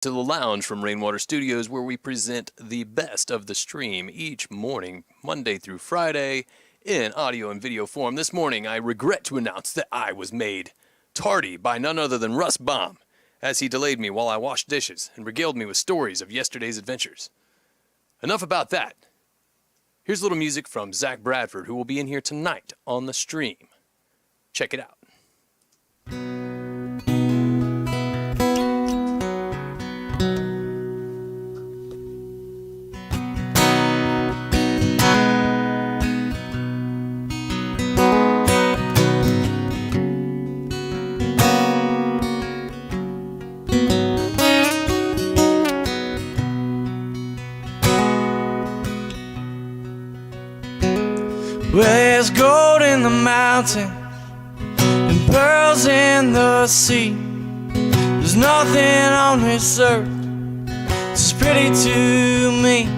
to the lounge from Rainwater Studios, where we present the best of the stream each morning, Monday through Friday, in audio and video form. This morning, I regret to announce that I was made tardy by none other than Russ Baum, as he delayed me while I washed dishes and regaled me with stories of yesterday's adventures. Enough about that. Here's a little music from Zach Bradford, who will be in here tonight on the stream. Check it out. Well, there's gold in the mountains and pearls in the sea. There's nothing on this earth that's pretty to me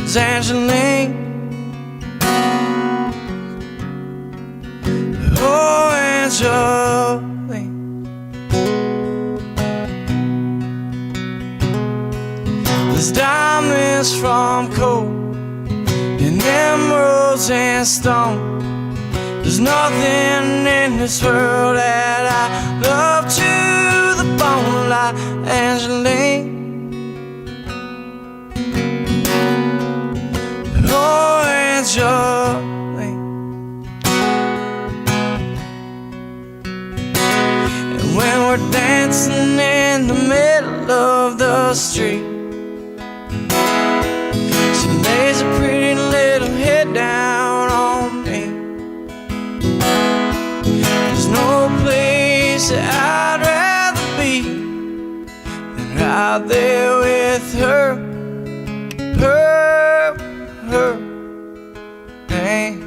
as Angeline. Oh, Angeline. There's diamonds from coal and emeralds and stone. There's nothing in this world that I love to the bone like Angeline. Oh, Angeline. And when we're dancing in the middle of the street, she lays a pretty little head down on me. There's no place that I'd rather be than right there with her, Angeline.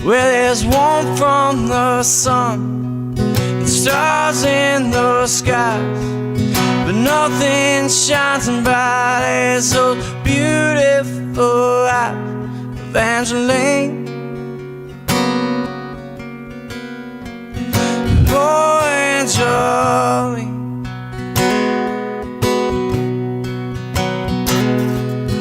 Well, there's warmth from the sun and stars in the skies, but nothing shines so bright as those beautiful eyes of Angeline. Oh, Angeline.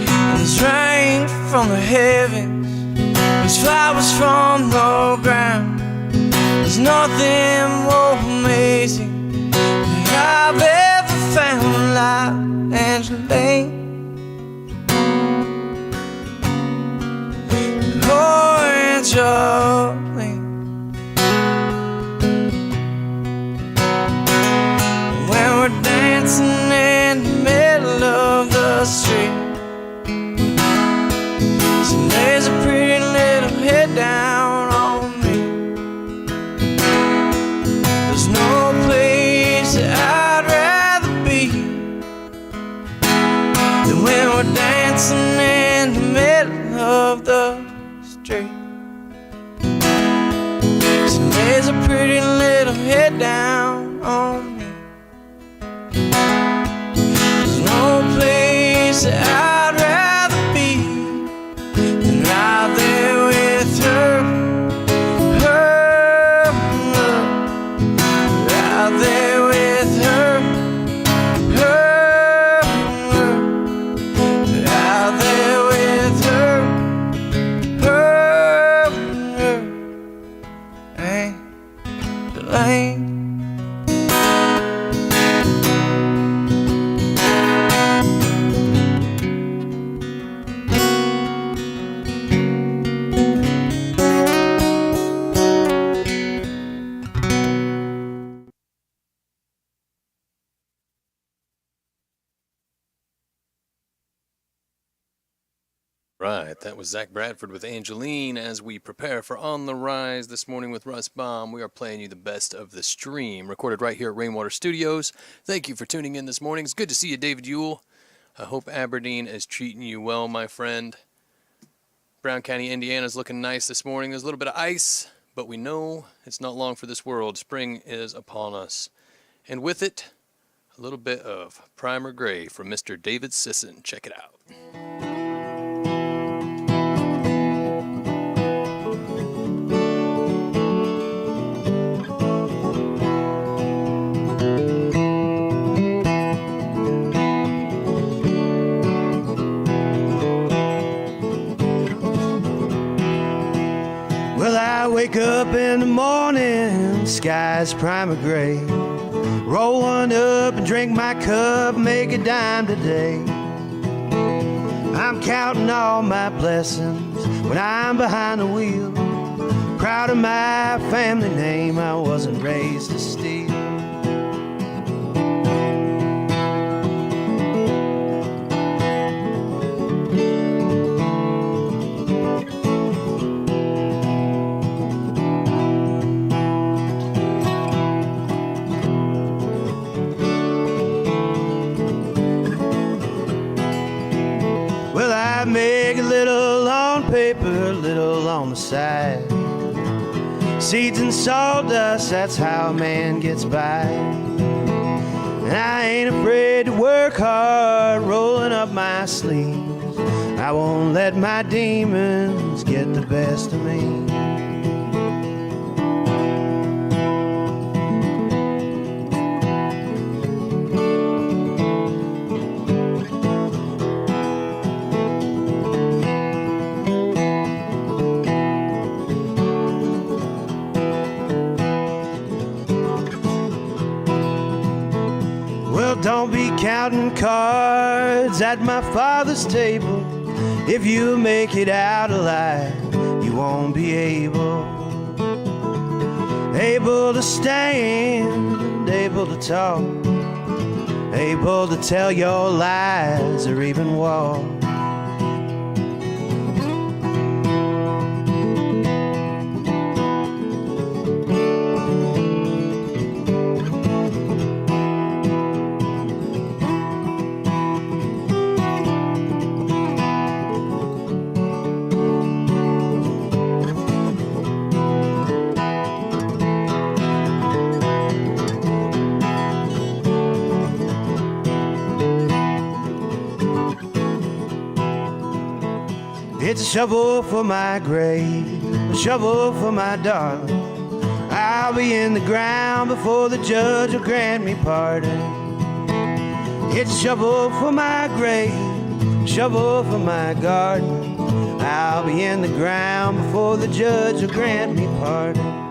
And there's rain from the heavens, there's flowers from the ground. There's nothing more amazing that I've ever found like Angeline. Oh, Angeline. When we're dancing in the middle of the street, she lays a pretty little head down on me. There's no place that I'd rather be than when we're dancing in the middle of the street. She lays a pretty little head down on me. There's no place that I'd rather be than right there with her, right there with her, right there with her, Angeline. Right, that was Zach Bradford with Angeline. As we prepare for On the Rise this morning with Russ Baum, we are playing you the best of the stream, recorded right here at Rainwater Studios. Thank you for tuning in this morning. It's good to see you, David Ewell. I hope Aberdeen is treating you well, my friend. Brown County, Indiana is looking nice this morning. There's a little bit of ice, but we know it's not long for this world. Spring is upon us. And with it, a little bit of Primer Gray from Mr. David Sisson. Check it out. Well, I wake up in the morning, sky's primer gray. Roll one up and drink my cup, make a dime today. I'm counting all my blessings when I'm behind the wheel. Proud of my family name, I wasn't raised to steal. Well, I make a little on paper, a little on the side. Seeds and sawdust, that's how a man gets by. And I ain't afraid to work hard, rolling up my sleeves. I won't let my demons get the best of me. Don't be counting cards at my father's table. If you make it out alive, you won't be able to stand, able to talk, able to tell your lies or even walk. It's a shovel for my grave, a shovel for my darling. I'll be in the ground before the judge will grant me pardon. It's a shovel for my grave, a shovel for my garden. I'll be in the ground before the judge will grant me pardon.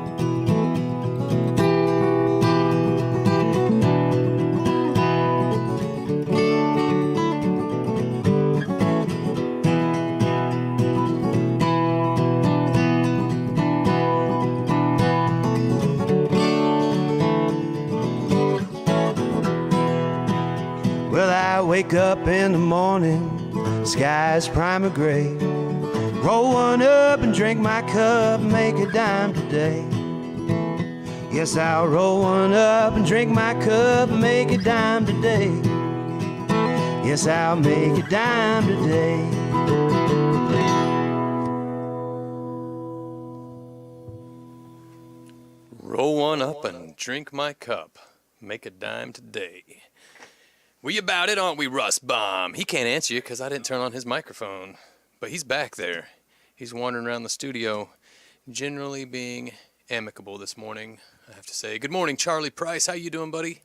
Well, I wake up in the morning, sky's primer gray. Roll one up and drink my cup, make a dime today. Yes, I'll roll one up and drink my cup, make a dime today. Yes, I'll make a dime today. Roll one up and drink my cup, make a dime today. We about it, aren't we, Russ Baum? He can't answer you because I didn't turn on his microphone. But he's back there. He's wandering around the studio, generally being amicable this morning, I have to say. Good morning, Charlie Price. How you doing, buddy?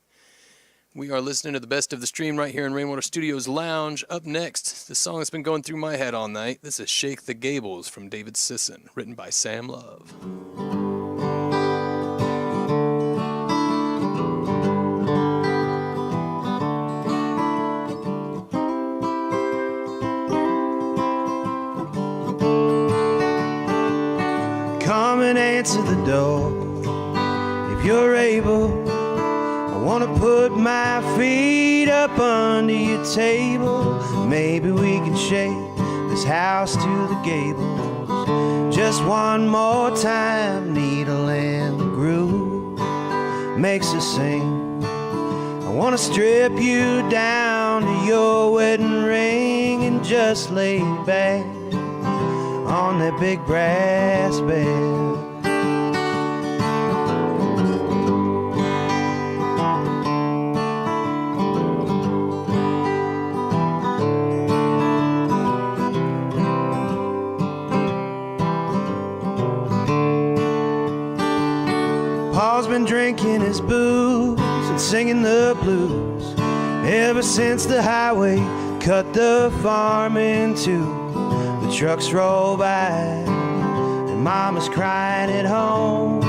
We are listening to the best of the stream right here in Rainwater Studios Lounge. Up next, the song that's been going through my head all night. This is Shake the Gables from David Sisson, written by Sam Love. Come and answer the door if you're able. I want to put my feet up under your table. Maybe we can shake this house to the gables. Just one more time, needle and the groove makes us sing. I want to strip you down to your wedding ring and just lay back on that big brass bed. drinking his booze and singing the blues. Ever since the highway cut the farm in two, the trucks roll by and Mama's crying at home.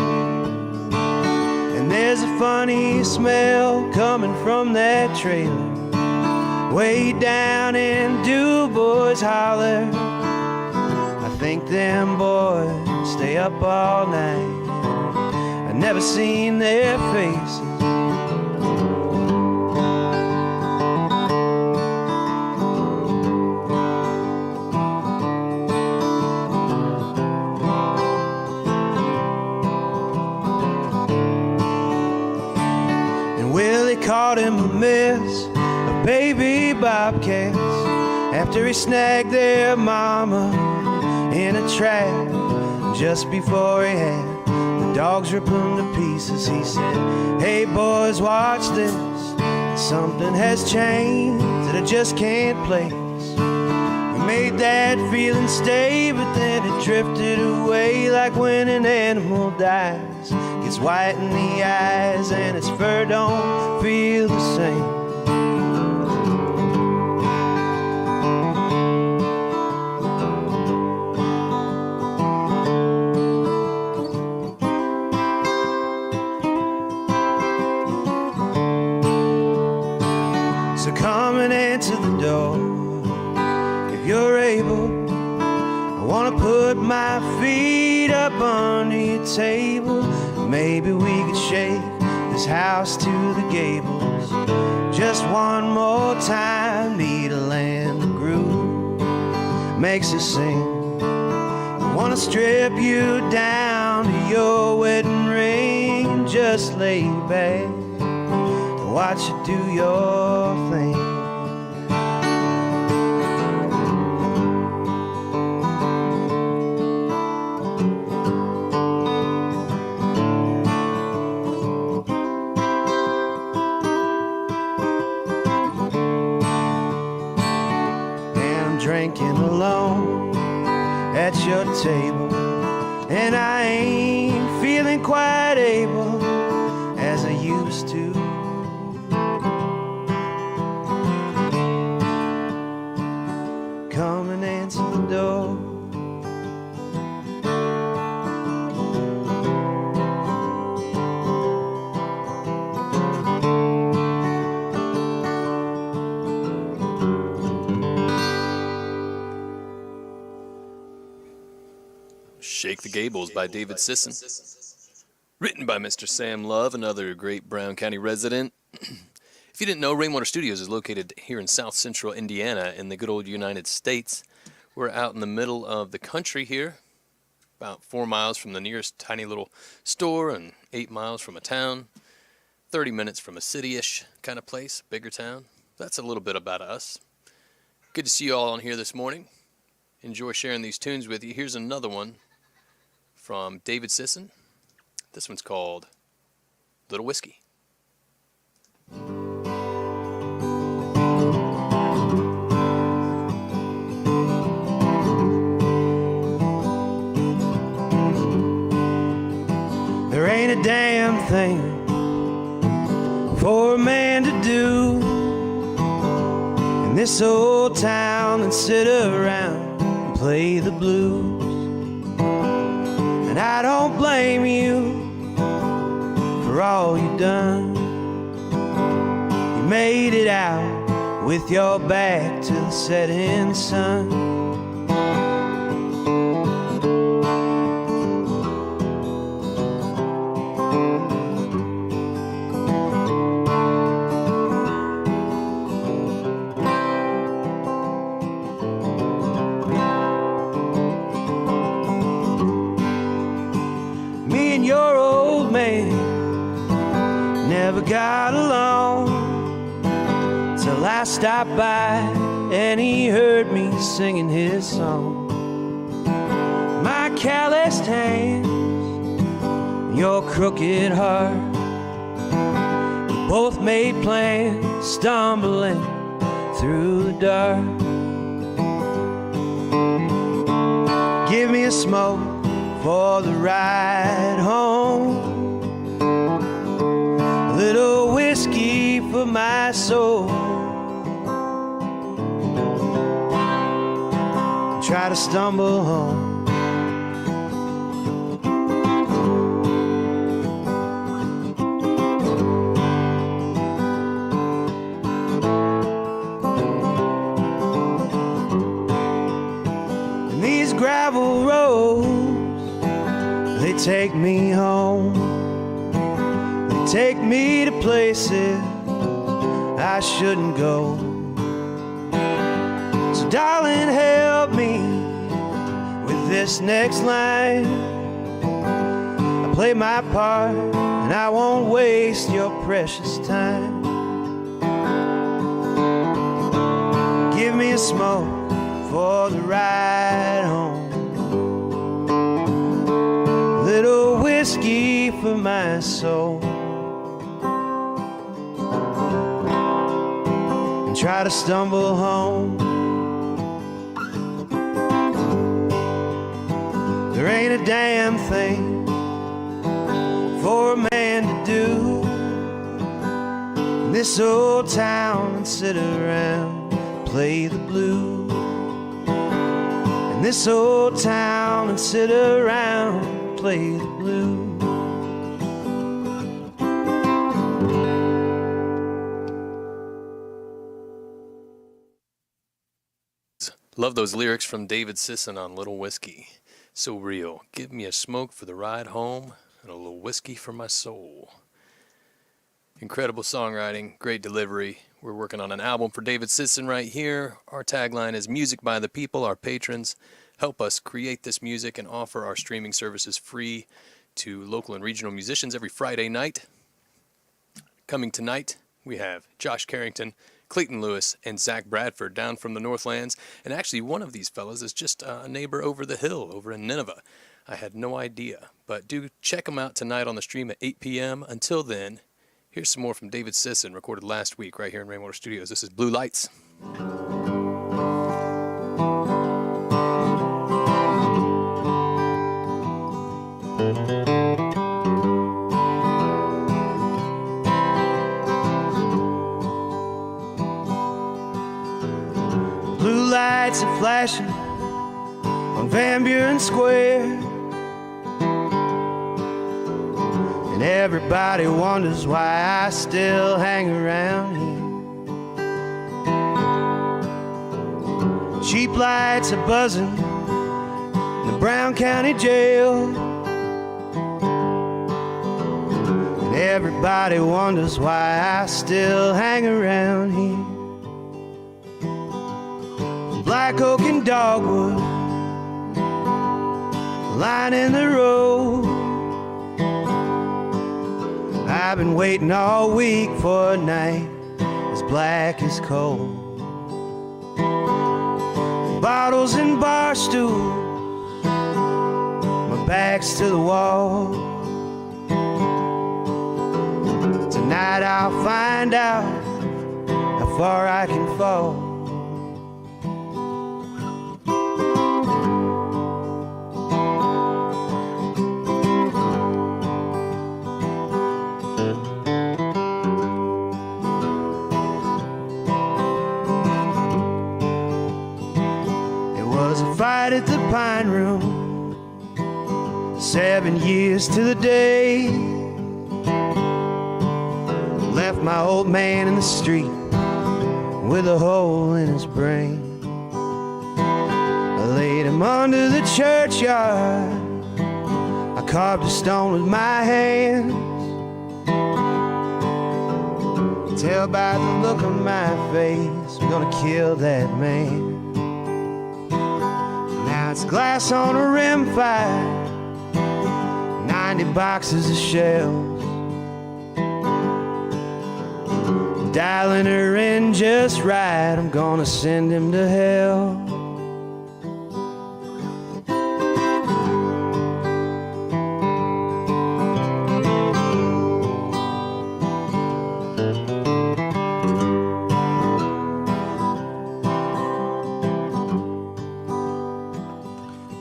And there's a funny smell coming from that trailer way down in Du Bois Holler. I think them boys stay up all night. I've never seen their faces. And Willie caught him a mess of baby bobcats after he snagged their mama in a trap. Just before he had the dogs rip him to pieces, he said, "Hey boys, watch this. Something has changed that I just can't place. We made that feeling stay, but then it drifted away like when an animal dies. Gets white in the eyes and its fur don't feel the same." So come and answer the door if you're able. I want to put my feet up under your table. Maybe we could shake this house to the Gables just one more time. Need a land of groove makes us sing. I want to strip you down to your wedding ring and just lay back and watch you do your thing. Drinking alone at your table, and I ain't feeling quite able as I used to. Come and answer the door. Shake the Gables by David Sisson. Written by Mr. Sam Love, another great Brown County resident. If you didn't know, Rainwater Studios is located here in south central Indiana in the good old United States. We're out in the middle of the country here, about 4 miles from the nearest tiny little store and 8 miles from a town, 30 minutes from a city-ish kind of place, bigger town. That's a little bit about us. Good to see you all on here this morning. Enjoy sharing these tunes with you. Here's another one from David Sisson. This one's called Little Whiskey. There ain't a damn thing for a man to do in this old town than sit around and play the blues. And I don't blame you for all you done. You made it out with your back to the setting sun. Me and your old man never got along till I stopped by and he heard me singing his song. My calloused hands, your crooked heart, we both made plans, stumbling through the dark. Give me a smoke for the ride home. for my soul. Try to stumble home. And these gravel roads, they take me home. They take me to places I shouldn't go. So darling, help me with this next line. I play my part and I won't waste your precious time. Give me a smoke for the ride home, a little whiskey for my soul, and try to stumble home. There ain't a damn thing for a man to do in this old town and sit around, play the blues. In this old town and sit around, play the blues. Love those lyrics from David Sisson on Little Whiskey. So real. Give me a smoke for the ride home and a little whiskey for my soul. Incredible songwriting, great delivery. We're working on an album for David Sisson right here. Our tagline is music by the people. Our patrons help us create this music and offer our streaming services free to local and regional musicians every Friday night. Coming tonight, we have Josh Carrington, Clayton Lewis, and Zach Bradford down from the Northlands. And actually, one of these fellas is just a neighbor over the hill, over in Nineveh. I had no idea. But do check them out tonight on the stream at 8 p.m. Until then, here's some more from David Sisson, recorded last week right here in Rainwater Studios. This is Blue Lights. Blue lights are flashing on Van Buren Square, and everybody wonders why I still hang around here. Cheap lights are buzzing in the Brown County Jail, and everybody wonders why I still hang around here. Black oak and dogwood lining the road. I've been waiting all week for a night as black as coal. Bottles and bar stools, my back's to the wall. Tonight I'll find out how far I can fall. Fight at the Pine Room, 7 years to the day. Left my old man in the street with a hole in his brain. I laid him under the churchyard, I carved a stone with my hands. Tell by the look on my face, I'm gonna kill that man. It's glass on a rim fire, 90 boxes of shells. Dialing her in just right, I'm gonna send him to hell.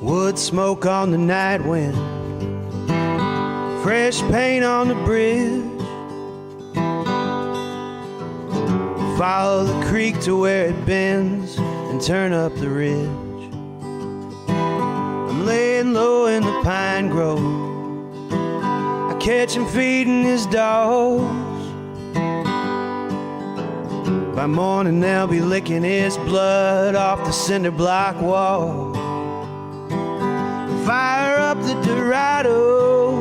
Wood smoke on the night wind, fresh paint on the bridge. Follow the creek to where it bends and turn up the ridge. I'm laying low in the pine grove. I catch him feeding his dogs. By morning they'll be licking his blood off the cinder block wall. Fire up the Dorado,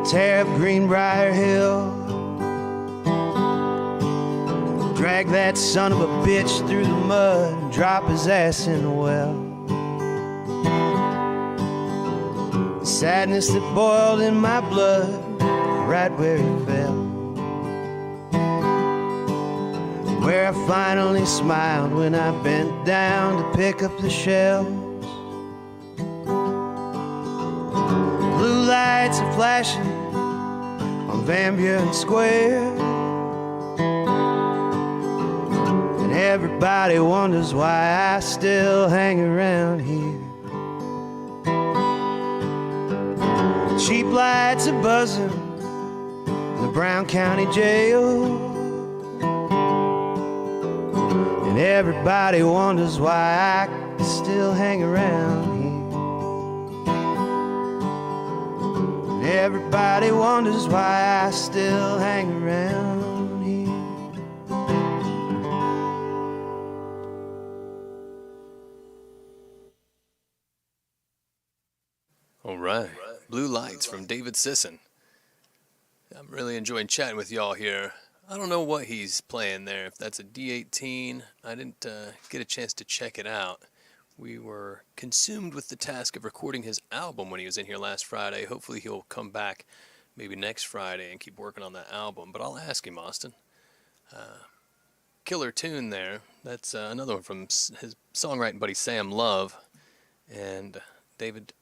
tear up Greenbrier Hill. Drag that son of a bitch through the mud and drop his ass in the well. The sadness that boiled in my blood, right where it fell. Where I finally smiled when I bent down to pick up the shells. Blue lights are flashing on Van Buren Square. Everybody wonders why I still hang around here. Cheap lights are buzzing in the Brown County Jail. And everybody wonders why I still hang around here. And everybody wonders why I still hang around. All right. Blue Lights from David Sisson. I'm really enjoying chatting with y'all here. I don't know what he's playing there, if that's a D18. I didn't get a chance to check it out. We were consumed with the task of recording his album when he was in here last Friday. Hopefully he'll come back maybe next Friday and keep working on that album. But I'll ask him, Austin. Killer tune there. That's another one from his songwriting buddy Sam Love. And David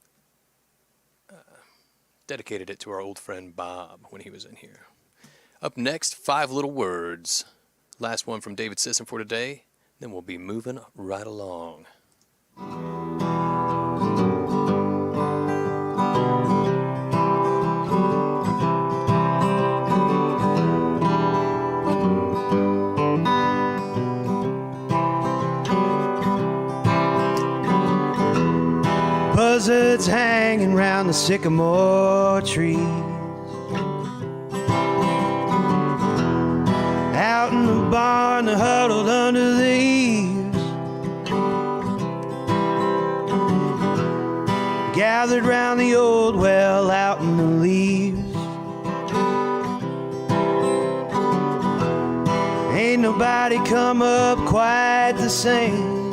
dedicated it to our old friend Bob when he was in here. Up next, 5 Little Words. Last one from David Sisson for today. Then we'll be moving right along. Buzzards hanging round the sycamore trees. Out in the barn, they're huddled under the eaves. Gathered round the old well out in the leaves. Ain't nobody come up quite the same.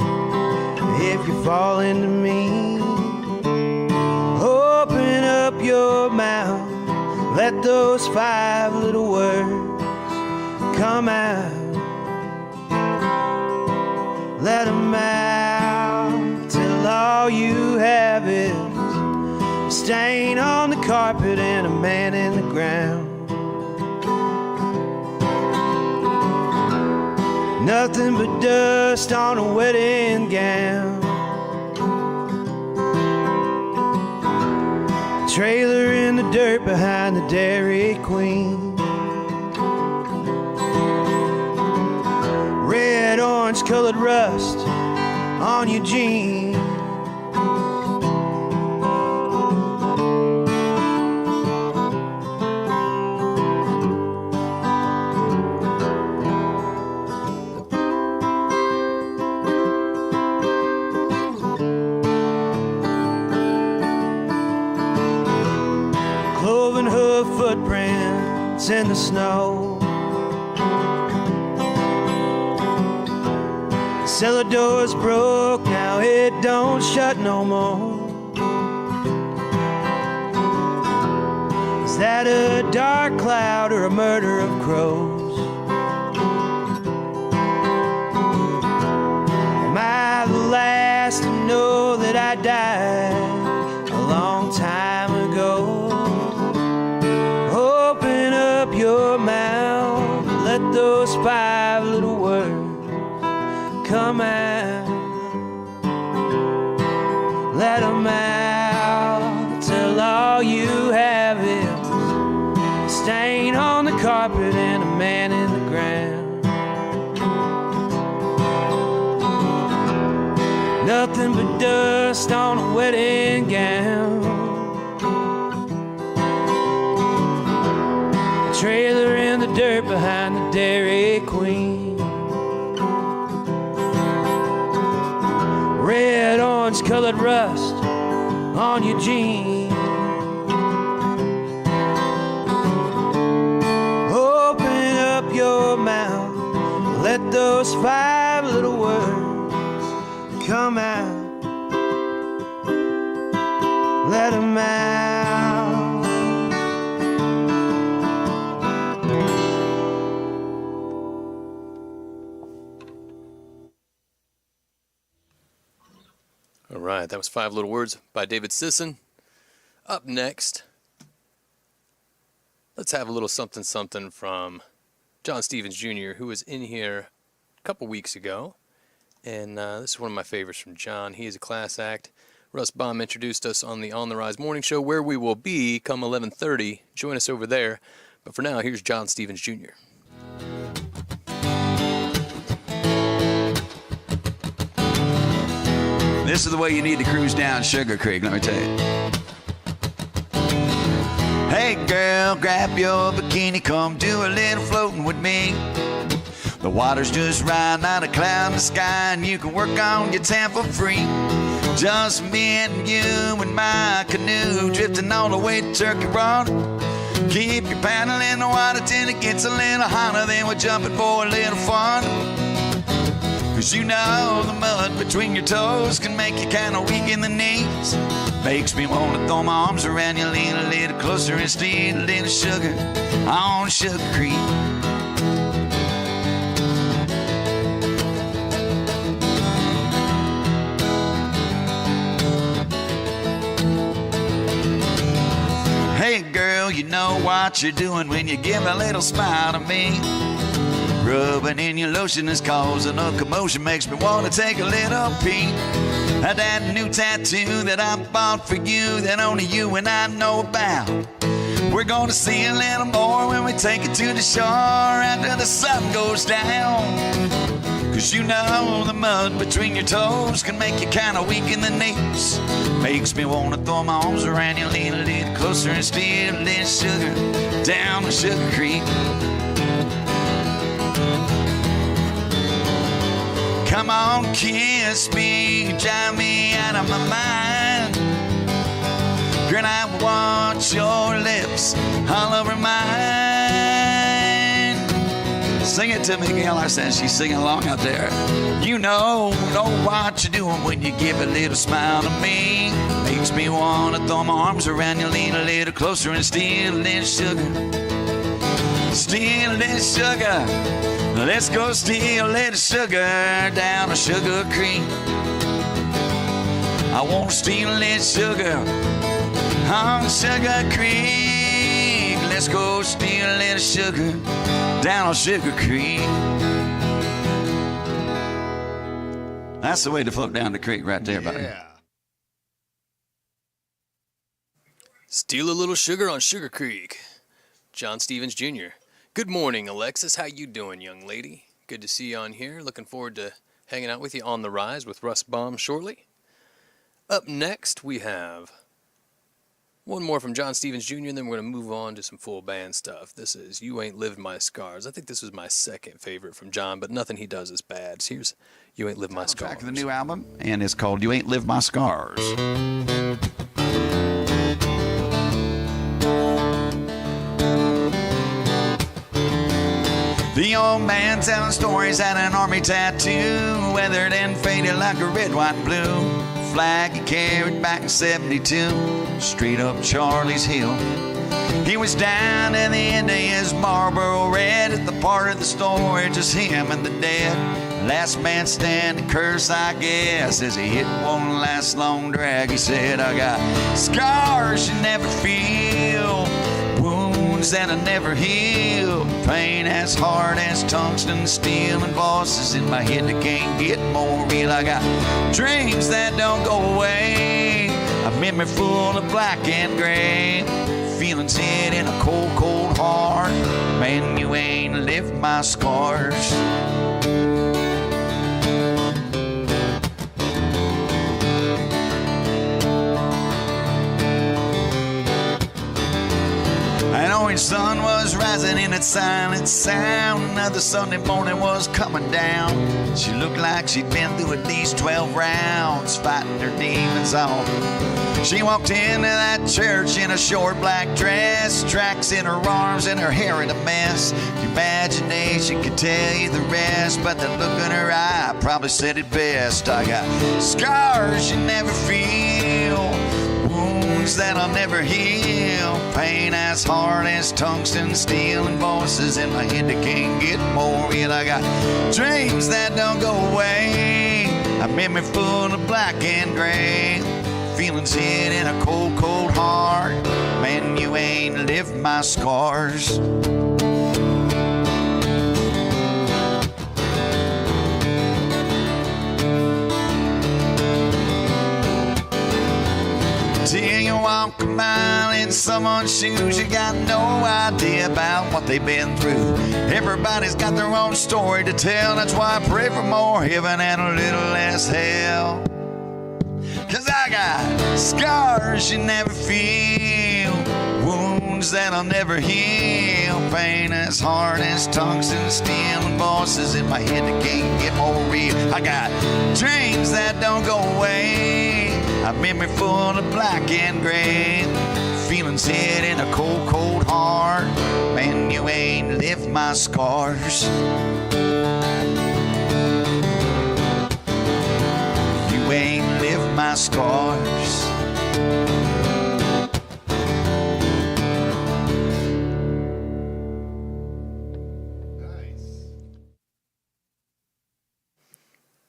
If you fall into me, open up your mouth, let those 5 little words come out. Let them out till all you have is a stain on the carpet and a man in the ground. Nothing but dust on a wedding gown. Trailer in the dirt behind the Dairy Queen. Red, orange colored rust on your jeans. Cloven hoof footprints in the snow. Cellar door's broke, now it don't shut no more. Is that a dark cloud or a murder of crows? Am I the last to know that I died a long time ago? Open up your mouth, let those 5 little words come out. Let them out till all you have is a stain on the carpet and a man in the ground. nothing but dust on a wedding gown. Trailer in the dirt behind the Dairy Queen. Red, orange colored rust on your jeans. Open up your mouth, let those 5 little words come out. Let them out. All right, that was 5 Little Words by David Sisson. Up next, let's have a little something something from John Stevens Jr., who was in here a couple weeks ago. And this is one of my favorites from John. He is a class act. Russ Baum introduced us on the On the Rise morning show, where we will be come 11:30. Join us over there. But for now, here's John Stevens Jr. This is the way you need to cruise down Sugar Creek, let me tell you. Hey girl, grab your bikini, come do a little floating with me. The water's just right, not a cloud in the sky, and you can work on your tan for free. Just me and you in my canoe, drifting all the way to Turkey Run. Keep your paddle in the water till it gets a little hotter, then we're jumping for a little fun. Cause you know the mud between your toes can make you kinda weak in the knees. Makes me wanna throw my arms around you, lean a little closer and steal a little sugar on Sugar Creek. Hey girl, you know what you're doing when you give a little smile to me. Rubbing in your lotion is causing a commotion, makes me want to take a little peek at that new tattoo that I bought for you that only you and I know about. We're gonna see a little more when we take it to the shore after the sun goes down. Cause you know the mud between your toes can make you kinda weak in the knees. Makes me wanna throw my arms around you, lean a little closer and steal a little sugar down the Sugar Creek. Come on, kiss me, drive me out of my mind. Girl, I want your lips all over mine. Sing it to me, Gail. Says she's singing along out there. You know what you're doing when you give a little smile to me. Makes me want to throw my arms around you, lean a little closer and steal a little sugar. Steal a little sugar. Let's go steal a little sugar down a Sugar Creek. I want to steal a little sugar on Sugar Creek. Let's go steal a little sugar down on Sugar Creek. That's the way to float down the creek right there, buddy. Yeah. Steal a little sugar on Sugar Creek. John Stevens Jr. Good morning, Alexis. How you doing, young lady? Good to see you on here. Looking forward to hanging out with you on the Rise with Russ Baum shortly. Up next, we have one more from John Stevens Jr., and then we're going to move on to some full band stuff. This is You Ain't Lived My Scars. I think this was my second favorite from John, but nothing he does is bad. So here's You Ain't Lived My Scars. Track of the new album, and it's called You Ain't Lived My Scars. The old man telling stories had an army tattoo, weathered and faded like a red, white, and blue. Flag he carried back in 72, straight up Charlie's Hill. He was down at the end of his Marlboro Red at the part of the story, just him and the dead. Last man standing, curse I guess, as he hit one last long drag. He said, I got scars you never feel, wounds that'll never heal, pain as hard as tungsten steel, and voices in my head that can't get more real. I got dreams that don't go away, a memory full of black and gray, feelings hid in a cold, cold heart. Man, you ain't lived my Sun was rising in its silent sound. Another Sunday morning was coming down. She looked like she'd been through at least 12 rounds, fighting her demons off. She walked into that church in a short black dress, tracks in her arms and her hair in a mess. Your imagination could tell you the rest, but the look in her eye probably said it best. I got scars you never feel, wounds that'll never heal, pain as hard as tungsten steel, and voices in my head that can't get more. Yet I got dreams that don't go away, a memory full of black and gray, feelings hid in a cold, cold heart. Man, you ain't lived my scars. Till you walk a mile in someone's shoes, you got no idea about what they've been through. Everybody's got their own story to tell. That's why I pray for more heaven and a little less hell. 'Cause I got scars you never feel, wounds that'll never heal, pain as hard as tungsten steel, and voices in my head that can't get more real. I got dreams that don't go away, a memory full of black and gray, feelings hid in a cold, cold heart. Man, you ain't lived my scars. You ain't lived my scars.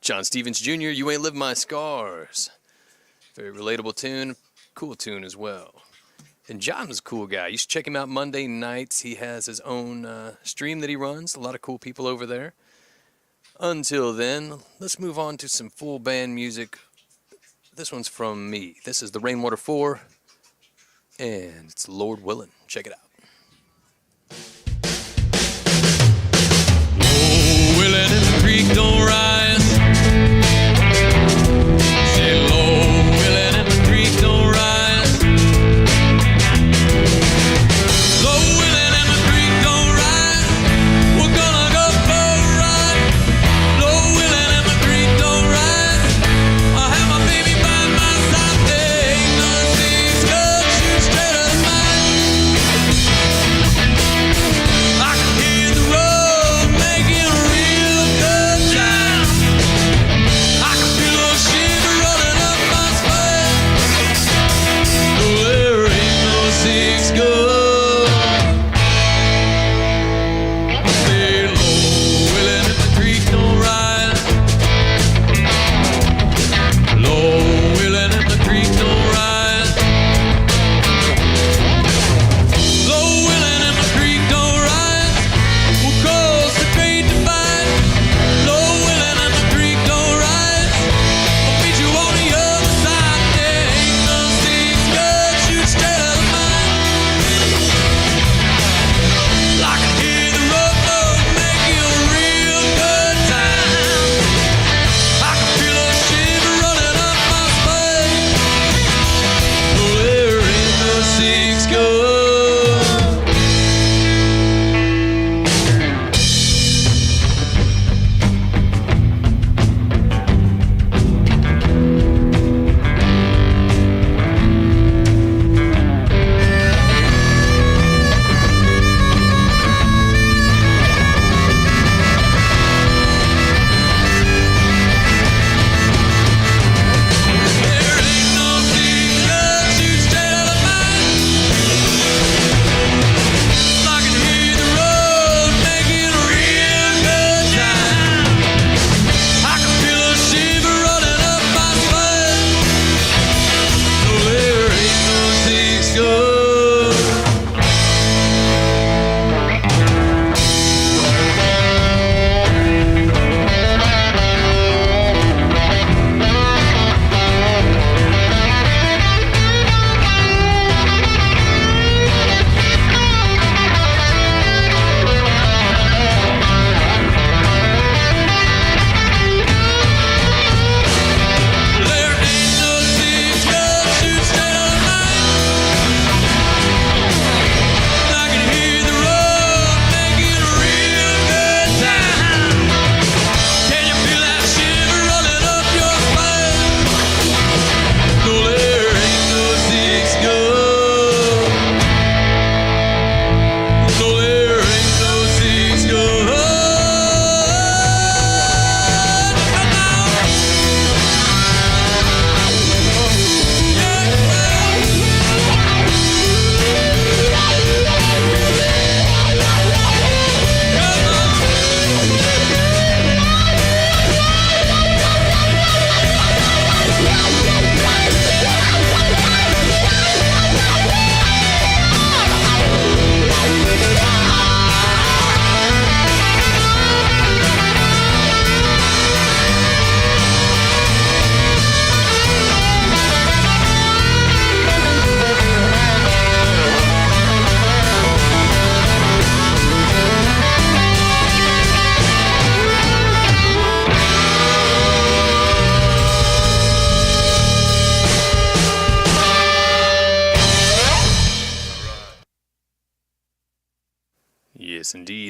John Stevens Jr., You Ain't Lived My Scars. Very relatable tune, cool tune as well. And John's a cool guy. You should check him out Monday nights. He has his own stream that he runs. A lot of cool people over there. Until then, let's move on to some full band music. This one's from me. This is the Rainwater 4, and it's Lord Willin'. Check it out. Low willin' in the creek don't rise. Say low willin' in the creek don't rise. Low willin' in the creek don't rise. We're gonna go for a ride. Low willin' in the creek don't rise. I have my baby by my side. There ain't no seas, go shoot straight as mine.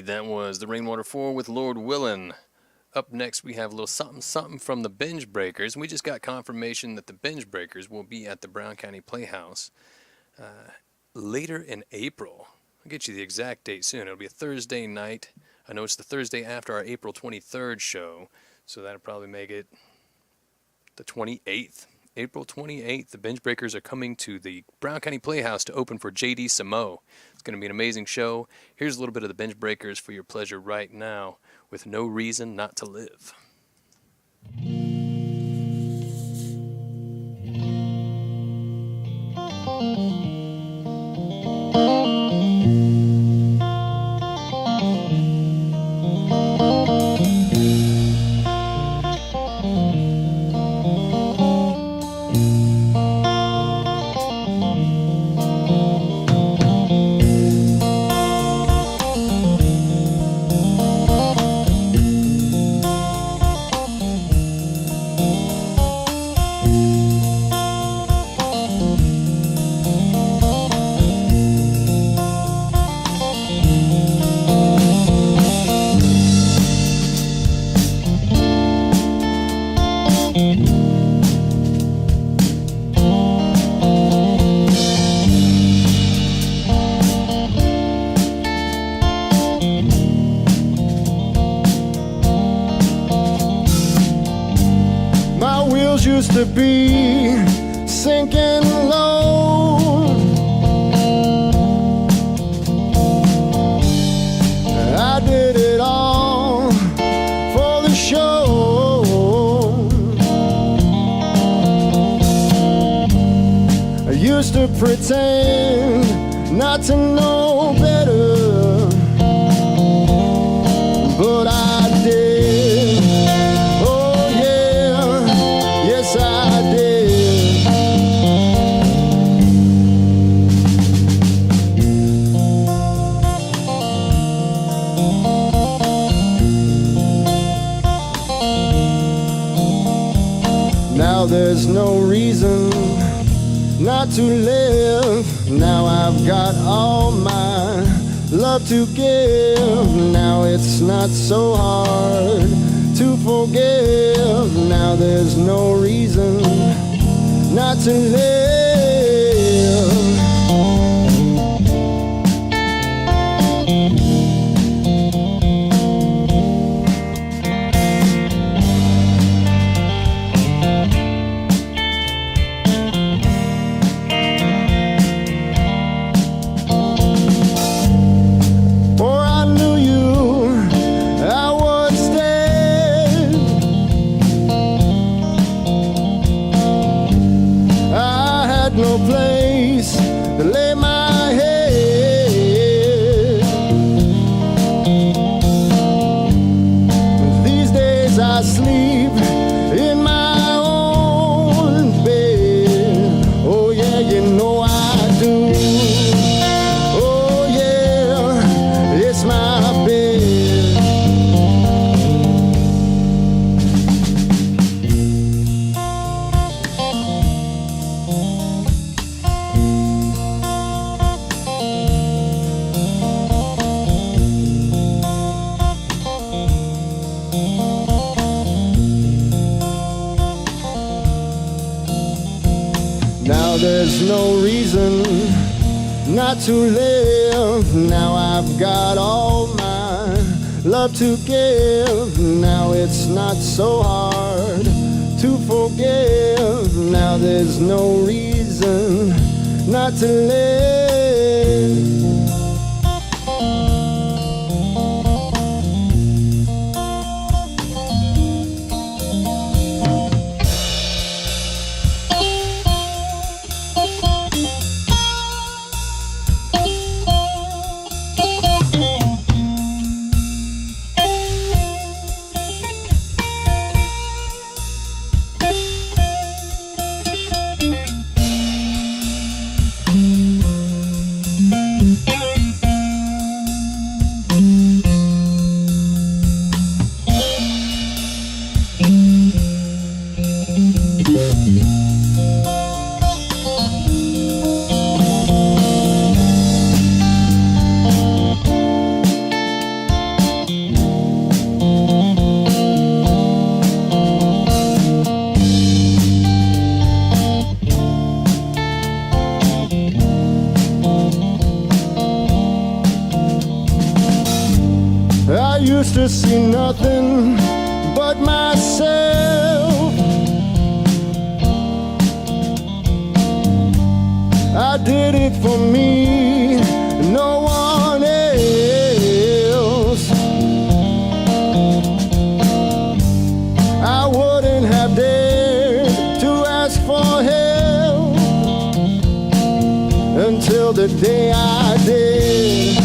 That was the Rainwater 4 with Lord Willin'. Up next, we have a little something something from the Binge Breakers. We just got confirmation that the Binge Breakers will be at the Brown County Playhouse later in April. I'll get you the exact date soon. It'll be a Thursday night. I know it's the Thursday after our April 23rd show, so that'll probably make it the 28th. April 28th, the Binge Breakers are coming to the Brown County Playhouse to open for J.D. Samo. It's going to be an amazing show. Here's a little bit of the Binge Breakers for your pleasure right now with No Reason Not to Live. Used to be sinking low. I did it all for the show. I used to pretend not to know better, but I did. Now there's no reason not to live. Now I've got all my love to give. Now it's not so hard to forgive. Now there's no reason not to live. No place to lay my head. These days I sleep in my own bed. Oh yeah, you know I do. Oh yeah, it's my bed. Now there's no reason not to live. Now I've got all my love to give. Now it's not so hard to forgive. Now there's no reason not to live. I used to see nothing but myself. I did it for me, no one else. I wouldn't have dared to ask for help until the day I did.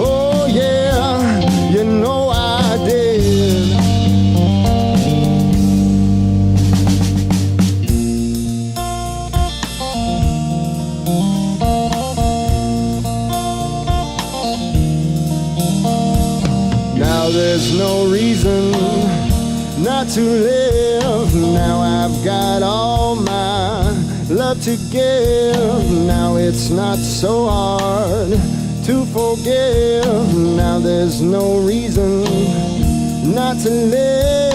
Oh yeah, you know I did. Now there's no reason not to live. Now I've got all my love to give. Now it's not so hard to forgive. Now there's no reason not to live.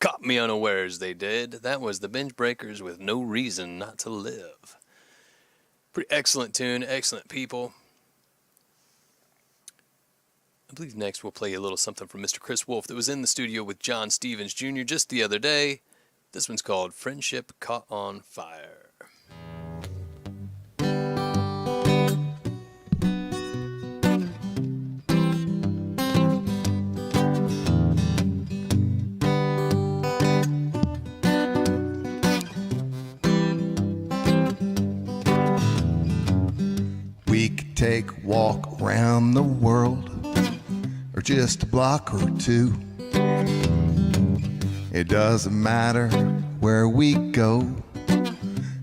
Caught me unawares, they did. That was the Binge Breakers with No Reason Not to Live. Pretty excellent tune, excellent people. I believe next we'll play a little something from Mr. Chris Wolf that was in the studio with John Stevens Jr. just the other day. This one's called Friendship Caught on Fire. We could take a walk around the world, or just a block or two. It doesn't matter where we go,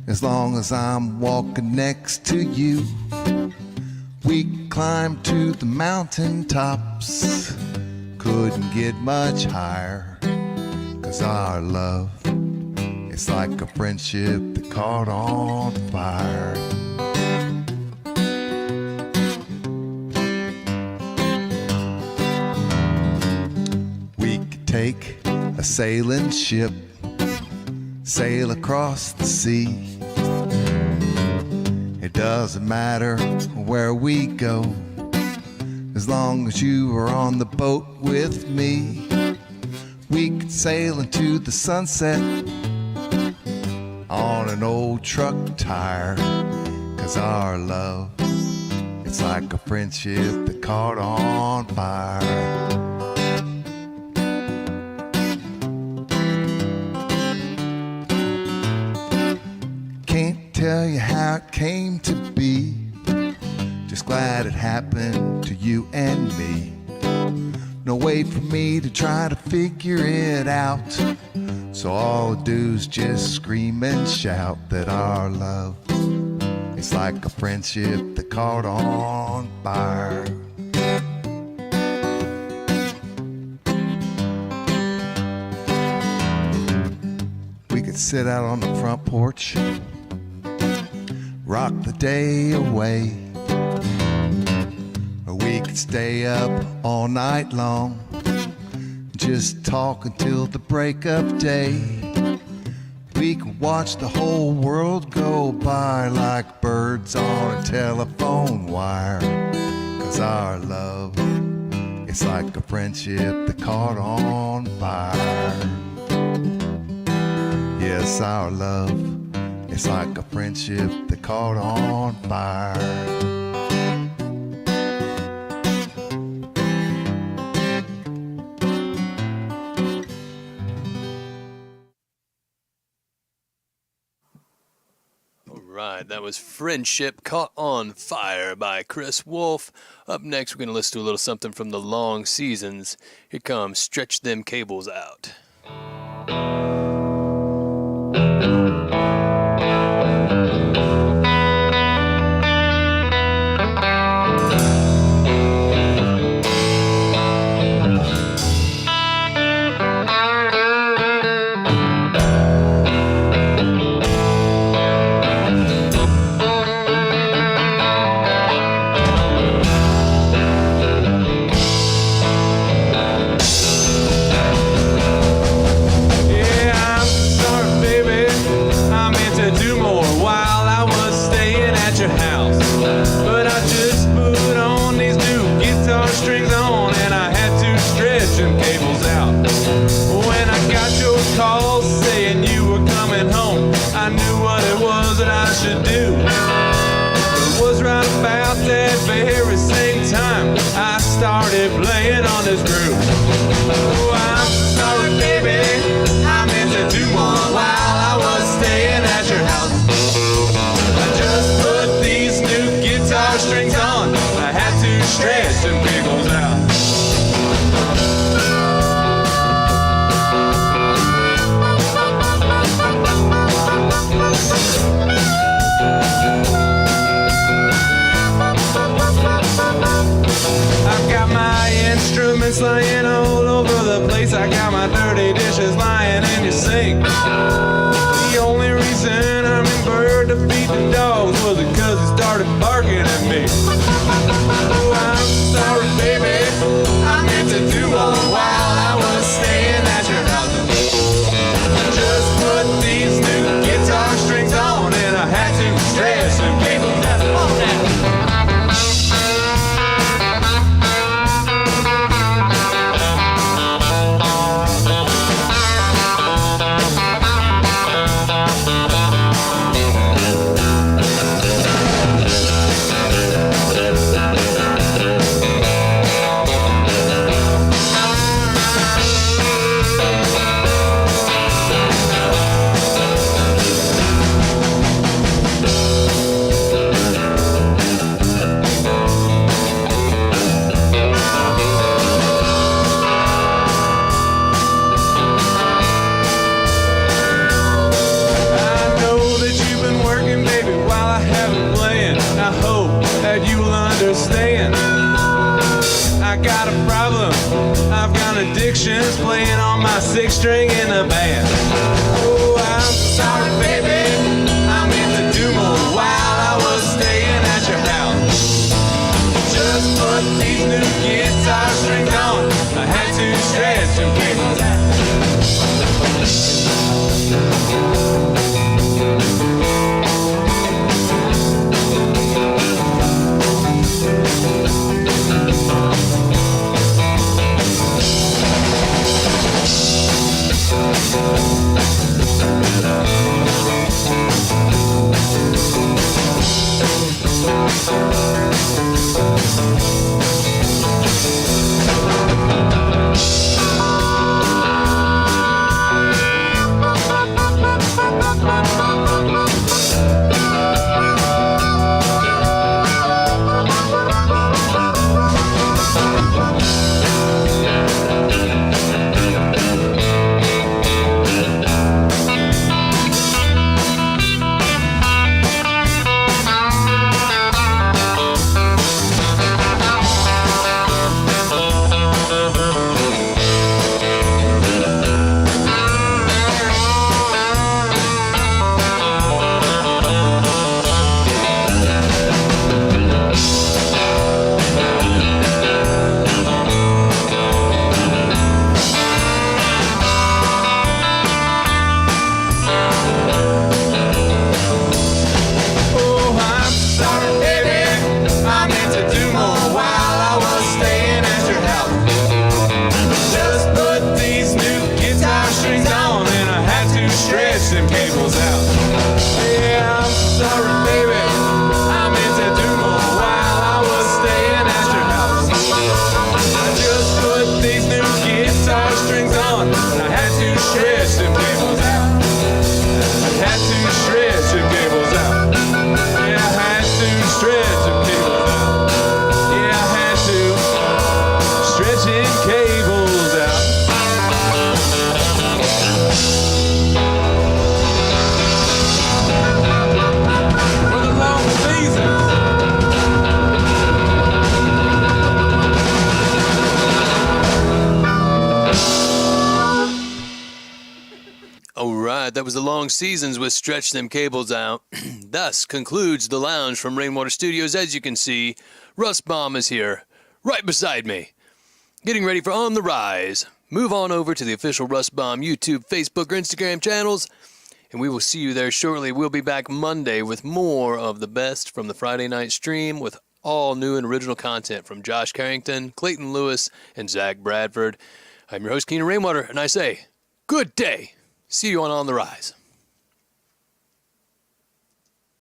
as long as I'm walking next to you. We could climb to the mountain tops, couldn't get much higher, 'cause our love, it's like a friendship that caught on fire. Take a sailing ship, sail across the sea. It doesn't matter where we go, as long as you are on the boat with me. We could sail into the sunset on an old truck tire, 'cause our love, it's like a friendship that caught on fire. Tell you how it came to be, just glad it happened to you and me. No way for me to try to figure it out, so all I do is just scream and shout that our love, it's like a friendship that caught on fire. We could sit out on the front porch, rock the day away, or we could stay up all night long, just talk until the break of day. We could watch the whole world go by like birds on a telephone wire, 'cause our love, it's like a friendship that caught on fire. Yes, our love, it's like a friendship that caught on fire. Right, that was Friendship Caught on Fire by Chris Wolf. Up next, we're going to listen to a little something from the Long Seasons. Here comes Stretch Them Cables Out. Lying all over the place. I got my dirty dishes lying in your sink. The only reason I'm in bird to feed the dogs was because he started barking at me. Oh, I'm sorry, baby. I meant to do all the while I was staying at your house. I just put these new guitar strings on and I had to stretch some cables out. Oh, now. Addictions playing on my six string in the band. Oh, I'm sorry, baby. I meant to do more while I was staying at your house. Just put these new guitar strings on. I had to stretch some cables out. that was the long seasons with Stretch Them Cables Out. Thus concludes the lounge from Rainwater Studios. As you can see, Russ Baum is here, right beside me, getting ready for On the Rise. Move on over to the official Russ Baum YouTube, Facebook, or Instagram channels, and we will see you there shortly. We'll be back Monday with more of the best from the Friday night stream with all new and original content from Josh Carrington, Clayton Lewis, and Zach Bradford. I'm your host, Keenan Rainwater, and I say, good day. See you on the Rise.